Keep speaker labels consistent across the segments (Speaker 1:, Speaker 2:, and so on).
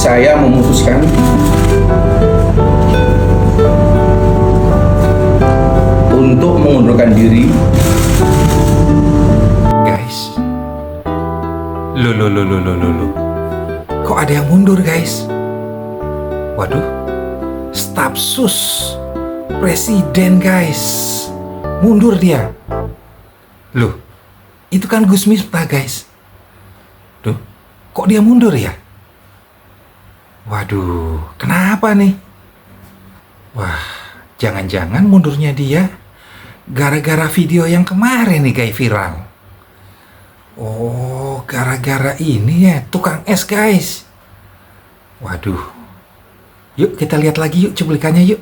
Speaker 1: saya memutuskan untuk mengundurkan diri.
Speaker 2: Guys, loh. Kok ada yang mundur, guys? Waduh, staf sus presiden, guys, mundur dia. Loh, itu kan Gus Miftah, guys. Duh, kok dia mundur ya? Waduh, kenapa nih? Wah, jangan-jangan mundurnya dia gara-gara video yang kemarin nih, guys, viral. Oh, gara-gara ini ya, tukang es, guys. Waduh. Yuk, kita lihat lagi yuk cuplikannya yuk.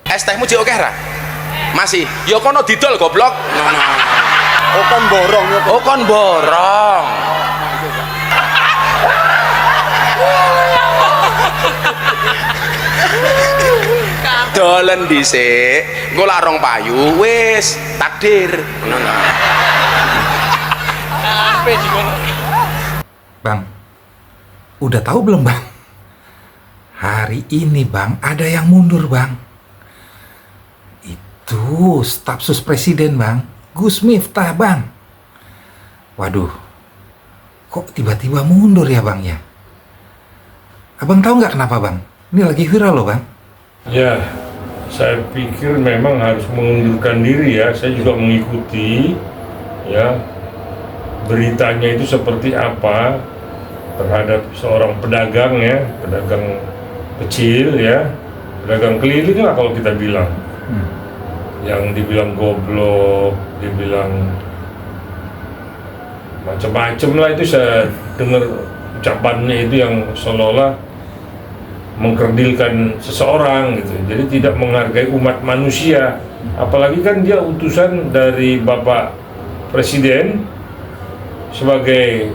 Speaker 3: Es tehmu jek akeh ra? Masih. Ya kono didol goblok.
Speaker 4: Oh kon borong ya.
Speaker 3: Oh kon borong. Dolen dhisik, engko lak rong payu wis takdir. Ngono.
Speaker 2: Bang, udah tahu belum, Bang? Hari ini, Bang, ada yang mundur, Bang. Itu staf sus presiden, Bang, Gus Miftah, Bang. Waduh, kok tiba-tiba mundur ya, Bang ya? Abang tahu nggak kenapa, Bang? Ini lagi viral loh, Bang.
Speaker 5: Ya, saya pikir memang harus mengundurkan diri ya. Saya juga mengikuti ya beritanya itu seperti apa terhadap seorang pedagang ya, pedagang kecil ya, pedagang keliling lah kalau kita bilang. Yang dibilang goblok, dibilang macam-macam lah, itu saya dengar ucapannya itu yang seolah-olah mengkerdilkan seseorang gitu. Jadi tidak menghargai umat manusia. Apalagi kan dia utusan dari Bapak Presiden sebagai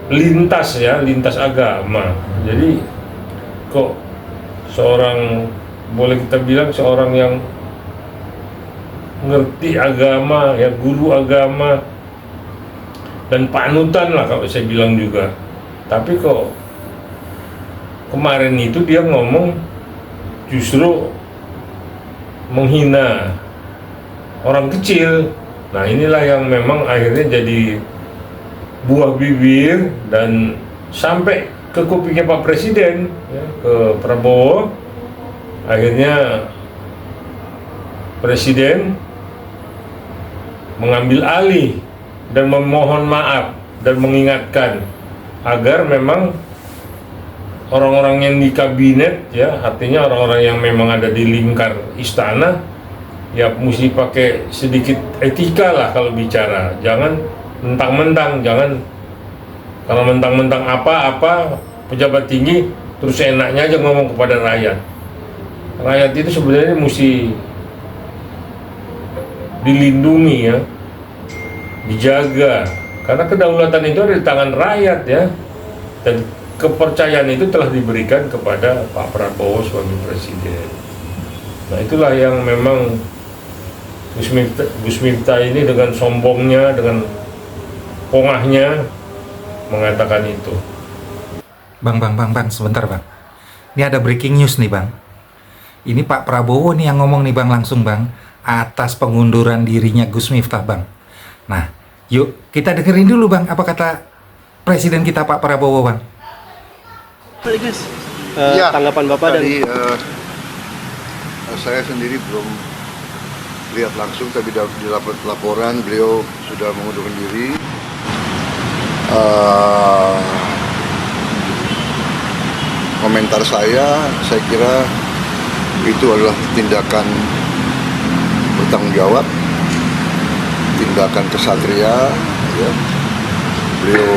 Speaker 5: lintas ya, lintas agama. Jadi kok seorang, boleh kita bilang seorang yang ngerti agama ya, guru agama dan panutan lah kalau saya bilang juga. Tapi kok kemarin itu dia ngomong justru menghina orang kecil. Nah inilah yang memang akhirnya jadi buah bibir dan sampai ke kupingnya Pak Presiden ya, ke Prabowo. Akhirnya Presiden mengambil alih dan memohon maaf dan mengingatkan agar memang orang-orang yang di kabinet ya, artinya orang-orang yang memang ada di lingkar istana ya, mesti pakai sedikit etika lah kalau bicara. Jangan mentang-mentang, jangan kalau mentang-mentang apa-apa pejabat tinggi terus enaknya aja ngomong kepada rakyat. Rakyat itu sebenarnya mesti dilindungi ya, dijaga, karena kedaulatan itu ada di tangan rakyat ya, dan kepercayaan itu telah diberikan kepada Pak Prabowo sebagai presiden. Nah itulah yang memang Gus Miftah ini dengan sombongnya, dengan pongahnya mengatakan itu.
Speaker 2: Bang, sebentar, Bang. Ini ada breaking news nih, Bang. Ini Pak Prabowo nih yang ngomong nih, Bang, langsung, Bang, atas pengunduran dirinya Gus Miftah, Bang. Nah, yuk kita dengerin dulu, Bang, apa kata presiden kita Pak Prabowo, Bang.
Speaker 4: Ya,
Speaker 6: Tanggapan Bapak
Speaker 4: tadi, saya sendiri belum lihat langsung, tapi di laporan beliau sudah mengundurkan diri. Komentar saya kira itu adalah tindakan bertanggung jawab, tindakan kesatria ya. Beliau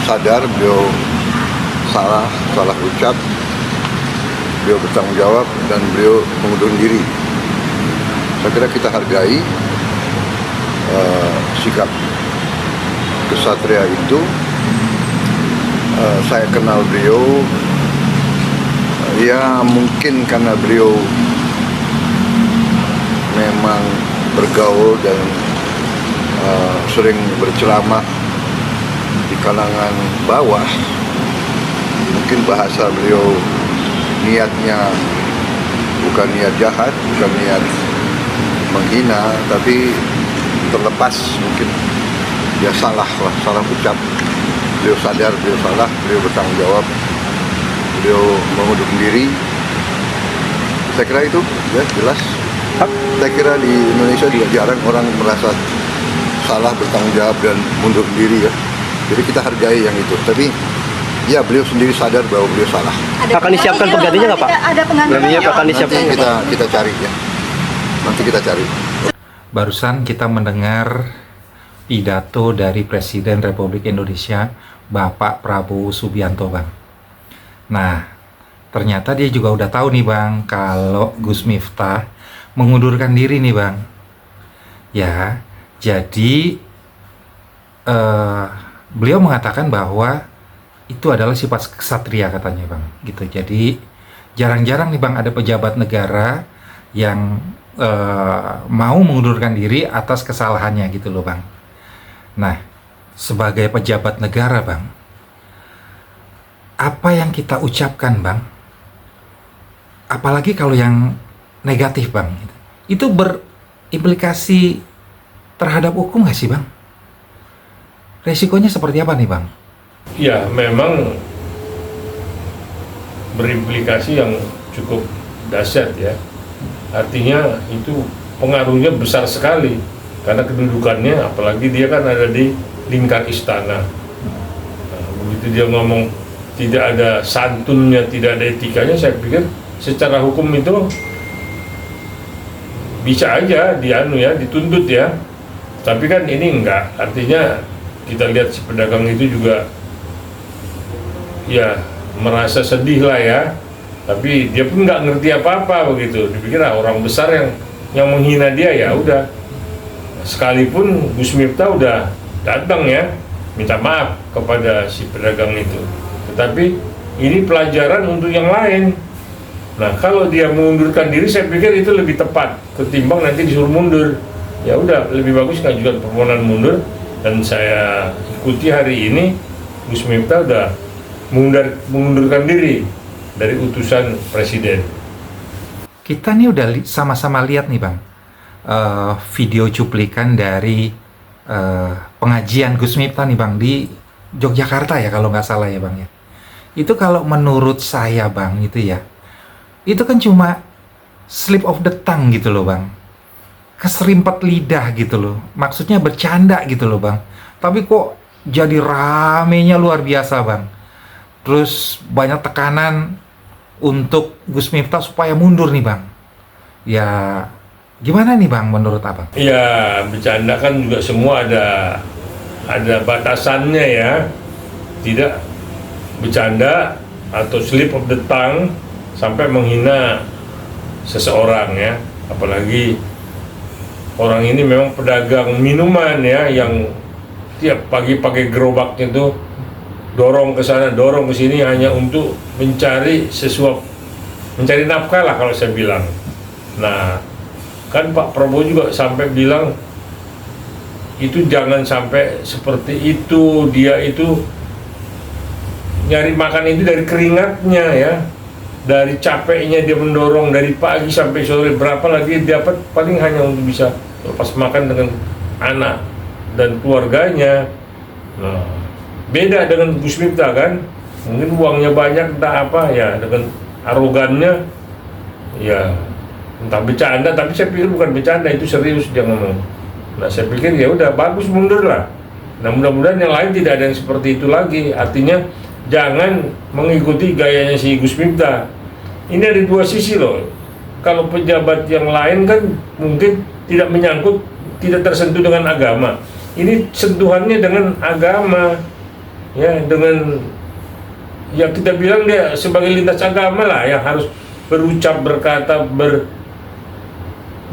Speaker 4: sadar beliau salah ucap, beliau bertanggung jawab dan beliau mengundurkan diri. Saya kira kita hargai sikap kesatria itu. Saya kenal beliau ya, mungkin karena beliau memang bergaul dan sering berceramah di kalangan bawah. mungkin bahasa beliau niatnya bukan niat jahat, bukan niat menghina, tapi terlepas mungkin dia salah ucap. Beliau sadar beliau salah, beliau bertanggung jawab, beliau mengundurkan diri. Saya kira itu ya jelas. Saya kira di Indonesia juga jarang orang merasa salah, bertanggung jawab dan mundur diri ya. Jadi kita hargai yang itu. Tapi ya beliau sendiri sadar bahwa beliau salah.
Speaker 6: Akan disiapkan penggantinya nggak Pak?
Speaker 7: Ada penggantinya
Speaker 6: akan disiapkan.
Speaker 4: Nanti kita cari ya. Nanti kita cari.
Speaker 2: Barusan kita mendengar pidato dari Presiden Republik Indonesia Bapak Prabowo Subianto, Bang. Nah, ternyata dia juga udah tahu nih, Bang, kalau Gus Miftah mengundurkan diri nih, Bang. Ya, jadi beliau mengatakan bahwa itu adalah sifat kesatria katanya, Bang. Gitu. Jadi jarang-jarang nih, Bang, ada pejabat negara yang mau mengundurkan diri atas kesalahannya gitu loh, Bang. Nah, sebagai pejabat negara, Bang, apa yang kita ucapkan, Bang, apalagi kalau yang negatif, Bang, itu berimplikasi terhadap hukum nggak sih, Bang? Resikonya seperti apa nih, Bang?
Speaker 5: Ya, memang berimplikasi yang cukup dahsyat ya. Artinya itu pengaruhnya besar sekali karena kedudukannya, apalagi dia kan ada di lingkar istana. Nah, begitu dia ngomong tidak ada santunnya, tidak ada etikanya, saya pikir secara hukum itu bisa aja dituntut ya. Tapi kan ini enggak, artinya kita lihat si pedagang itu juga ya merasa sedih lah ya, tapi dia pun nggak ngerti apa-apa begitu. Dipikir orang besar yang menghina dia, ya udah. Sekalipun Gus Miftah udah datang ya minta maaf kepada si pedagang itu, tetapi ini pelajaran untuk yang lain. Nah, kalau dia mengundurkan diri, saya pikir itu lebih tepat ketimbang nanti disuruh mundur. Ya udah, lebih bagus ngajukan permohonan mundur. Dan saya ikuti hari ini Gus Miftah udah mengundurkan diri dari utusan presiden.
Speaker 2: Kita nih udah sama-sama lihat nih, Bang, video cuplikan dari pengajian Gus Miftah nih, Bang, di Yogyakarta ya kalau nggak salah ya, Bang ya. Itu kalau menurut saya, Bang, itu ya, itu kan cuma slip of the tongue gitu loh, Bang. Keserimpet lidah gitu loh. Maksudnya bercanda gitu loh, Bang. Tapi kok jadi ramenya luar biasa, Bang. Terus banyak tekanan untuk Gus Miftah supaya mundur nih, Bang. Ya, gimana nih, Bang, menurut Abang?
Speaker 5: Ya, bercanda kan juga semua ada batasannya ya. Tidak bercanda atau slip of the tongue sampai menghina seseorang ya. Apalagi orang ini memang pedagang minuman ya, yang tiap pagi pakai gerobaknya tuh dorong ke sana, dorong ke sini hanya untuk mencari mencari nafkah lah kalau saya bilang. Nah, kan Pak Prabowo juga sampai bilang itu jangan sampai seperti itu, dia itu nyari makan itu dari keringatnya ya, dari capeknya dia mendorong dari pagi sampai sore, berapa lagi dia dapat, paling hanya untuk bisa lepas makan dengan anak dan keluarganya. Nah, beda dengan Gus Miftah kan, mungkin uangnya banyak entah apa ya, dengan arogannya ya, entah bercanda, tapi saya pikir bukan bercanda, itu serius dia ngomong. Nah, saya pikir ya udah bagus mundur lah. Nah, mudah-mudahan yang lain tidak ada yang seperti itu lagi. Artinya jangan mengikuti gayanya si Gus Miftah. Ini ada dua sisi loh. Kalau pejabat yang lain kan mungkin tidak menyangkut, tidak tersentuh dengan agama. Ini sentuhannya dengan agama, ya, dengan ya kita bilang dia sebagai lintas agama lah, yang harus berucap, berkata,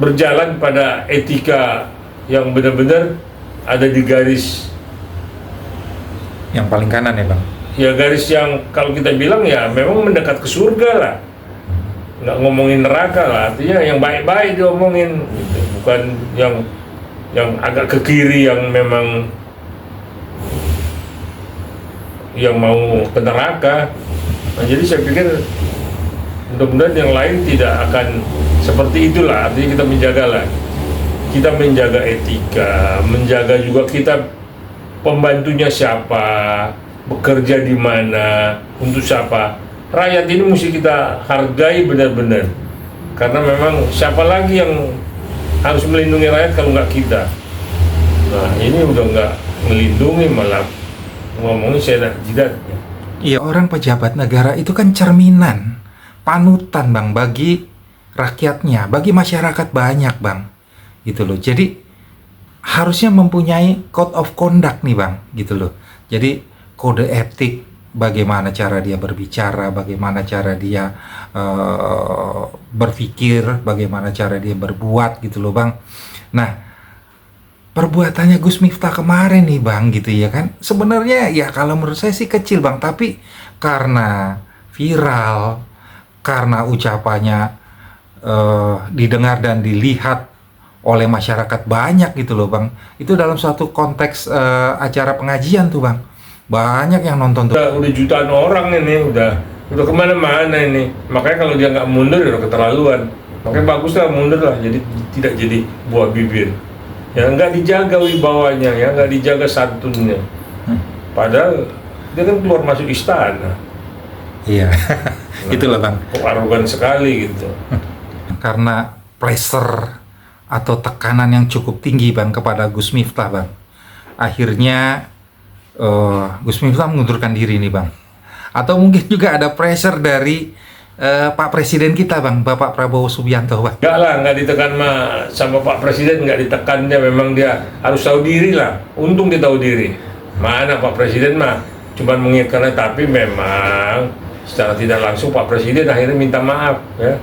Speaker 5: berjalan pada etika yang benar-benar ada di garis
Speaker 2: yang paling kanan ya, Bang?
Speaker 5: Ya, garis yang kalau kita bilang ya memang mendekat ke surga lah, nggak ngomongin neraka lah, artinya yang baik-baik diomongin gitu. Bukan yang agak ke kiri, yang memang yang mau ke neraka. Nah, jadi saya pikir mudah-mudahan yang lain tidak akan seperti itulah. Artinya kita menjagalah, kita menjaga etika, menjaga juga kita pembantunya siapa, bekerja di mana, untuk siapa. Rakyat ini mesti kita hargai benar-benar, karena memang siapa lagi yang harus melindungi rakyat kalau nggak kita. Nah ini udah nggak melindungi, malah ngomongin saya jidat.
Speaker 2: Iya, orang pejabat negara itu kan cerminan, panutan bang bagi rakyatnya, bagi masyarakat banyak bang, gitu loh. Jadi harusnya mempunyai code of conduct nih bang, gitu loh. Jadi kode etik, bagaimana cara dia berbicara, bagaimana cara dia berpikir, bagaimana cara dia berbuat, gitu loh bang. Nah, perbuatannya Gus Miftah kemarin nih bang, gitu ya kan, sebenarnya ya kalau menurut saya sih kecil bang, tapi karena viral, karena ucapannya didengar dan dilihat oleh masyarakat banyak gitu loh bang, itu dalam suatu konteks acara pengajian tuh bang, banyak yang nonton tuh.
Speaker 5: Udah jutaan orang ini, udah kemana-mana ini. Makanya kalau dia nggak mundur udah keterlaluan. Makanya baguslah mundur lah, jadi tidak jadi buah bibir. Ya nggak dijaga wibawanya, ya nggak dijaga santunnya. Padahal dia kan keluar masuk istana.
Speaker 2: Iya, itulah bang.
Speaker 5: Kok arogan sekali gitu.
Speaker 2: Karena pressure atau tekanan yang cukup tinggi bang kepada Gus Miftah bang, akhirnya Gus Miftah mengundurkan diri nih bang. Atau mungkin juga ada pressure dari Pak Presiden kita bang, Bapak Prabowo Subianto bang.
Speaker 5: Enggak lah, nggak ditekan sama Pak Presiden, nggak ditekan dia, memang dia harus tahu diri lah. Untung dia tahu diri. Mana Pak Presiden mah cuma mengingatkan, tapi memang secara tidak langsung Pak Presiden akhirnya minta maaf ya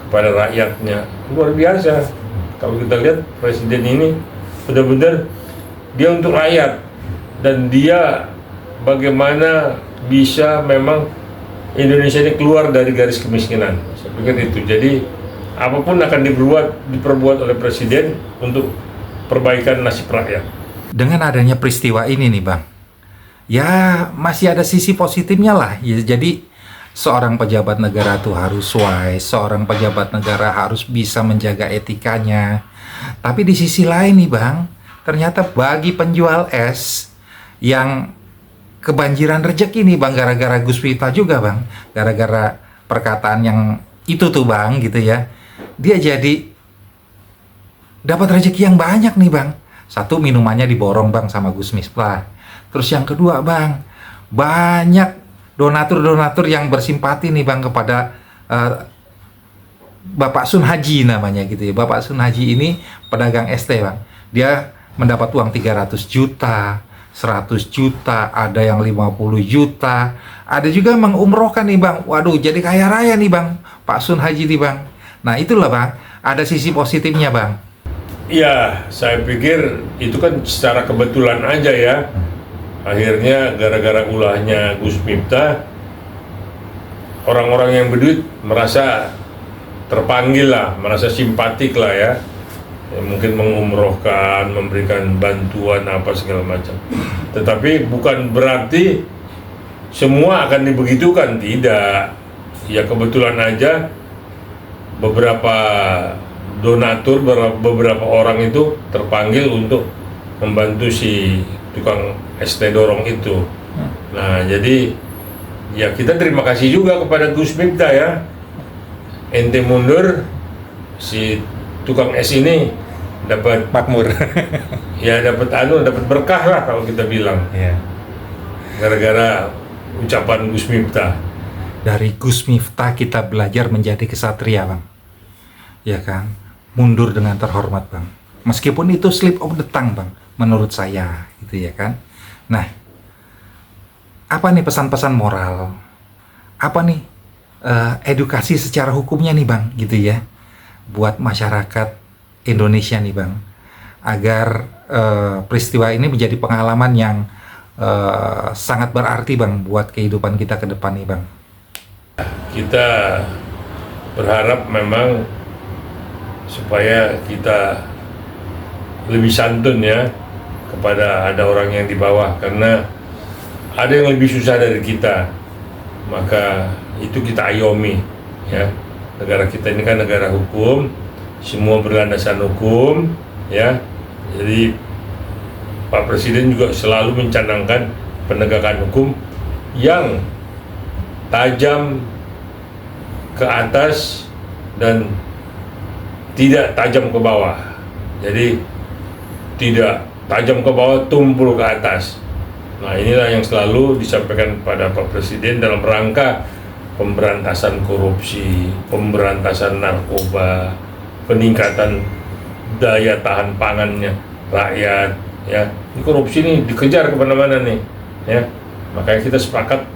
Speaker 5: kepada rakyatnya. Luar biasa. Kalau kita lihat Presiden ini benar-benar dia untuk rakyat, dan dia bagaimana bisa memang Indonesia ini keluar dari garis kemiskinan. Saya pikir itu. Jadi apapun akan diperbuat oleh Presiden untuk perbaikan nasib rakyat.
Speaker 2: Dengan adanya peristiwa ini nih bang, ya masih ada sisi positifnya lah. Ya, jadi seorang pejabat negara tuh harus wise, seorang pejabat negara harus bisa menjaga etikanya. Tapi di sisi lain nih bang, ternyata bagi penjual es yang kebanjiran rejeki nih bang, gara-gara Gus Miftah juga bang, gara-gara perkataan yang itu tuh bang, gitu ya, dia jadi dapat rejeki yang banyak nih bang. Satu, minumannya diborong bang sama Gus Miftah. Terus yang kedua bang, banyak donatur-donatur yang bersimpati nih bang kepada Bapak Sun Haji namanya gitu ya. Bapak Sun Haji ini pedagang es teh bang, dia mendapat uang 300 juta, 100 juta, ada yang 50 juta, ada juga mengumrohkan nih bang. Waduh, jadi kaya raya nih bang, Pak Sun Haji nih bang. Nah itulah bang, ada sisi positifnya bang.
Speaker 5: Iya, saya pikir itu kan secara kebetulan aja ya. Akhirnya gara-gara ulahnya Gus Miftah, orang-orang yang berduit merasa terpanggil lah, merasa simpatik lah ya. Mungkin mengumrohkan, memberikan bantuan apa segala macam. Tetapi bukan berarti semua akan dibegitukan, tidak. Ya kebetulan aja beberapa donatur, beberapa orang itu terpanggil untuk membantu si tukang es teh dorong itu. Nah jadi ya kita terima kasih juga kepada Gus Miftah ya. Ente mundur, si tukang es ini dapat
Speaker 2: Makmur.
Speaker 5: ya dapat berkah lah kalau kita bilang.
Speaker 2: Yeah.
Speaker 5: Gara-gara ucapan Gus Miftah.
Speaker 2: Dari Gus Miftah kita belajar menjadi kesatria bang, ya kan, mundur dengan terhormat bang, meskipun itu slip of the tongue bang, menurut saya gitu ya kan. Nah, apa nih pesan-pesan moral, apa nih edukasi secara hukumnya nih bang, gitu ya, buat masyarakat Indonesia nih bang, agar peristiwa ini menjadi pengalaman yang sangat berarti bang buat kehidupan kita ke depan nih bang.
Speaker 5: Kita berharap memang supaya kita lebih santun ya kepada ada orang yang di bawah, karena ada yang lebih susah dari kita. maka itu kita ayomi, ya. Negara kita ini kan negara hukum, semua berlandasan hukum, ya. Jadi Pak Presiden juga selalu mencanangkan penegakan hukum yang tajam ke atas dan tidak tajam ke bawah. Jadi tidak tajam ke bawah, tumpul ke atas. Nah, inilah yang selalu disampaikan pada Pak Presiden dalam rangka pemberantasan korupsi, pemberantasan narkoba, peningkatan daya tahan pangannya rakyat, ya. Ini korupsi ini dikejar kemana-mana nih, ya. Makanya kita sepakat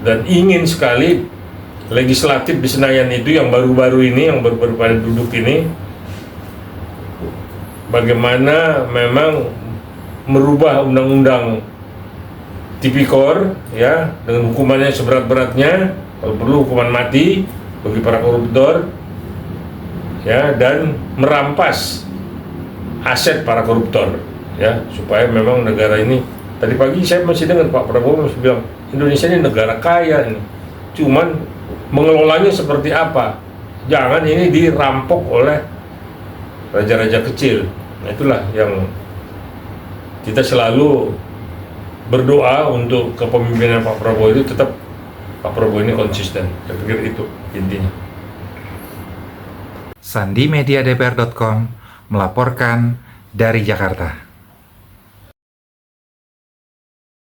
Speaker 5: dan ingin sekali legislatif di Senayan itu yang baru-baru ini, yang baru-baru pada duduk ini, bagaimana memang merubah undang-undang tipikor, ya, dengan hukumannya seberat-beratnya, kalau perlu hukuman mati bagi para koruptor, ya, dan merampas aset para koruptor, ya, supaya memang negara ini. Tadi pagi saya masih dengar Pak Prabowo masih bilang Indonesia ini negara kaya ini, cuman mengelolanya seperti apa, jangan ini dirampok oleh raja-raja kecil. Nah, itulah yang kita selalu berdoa untuk kepemimpinan Pak Prabowo itu tetap Pak Prabowo ini konsisten. Saya pikir itu intinya.
Speaker 2: SandiMediaDPR.com melaporkan dari Jakarta.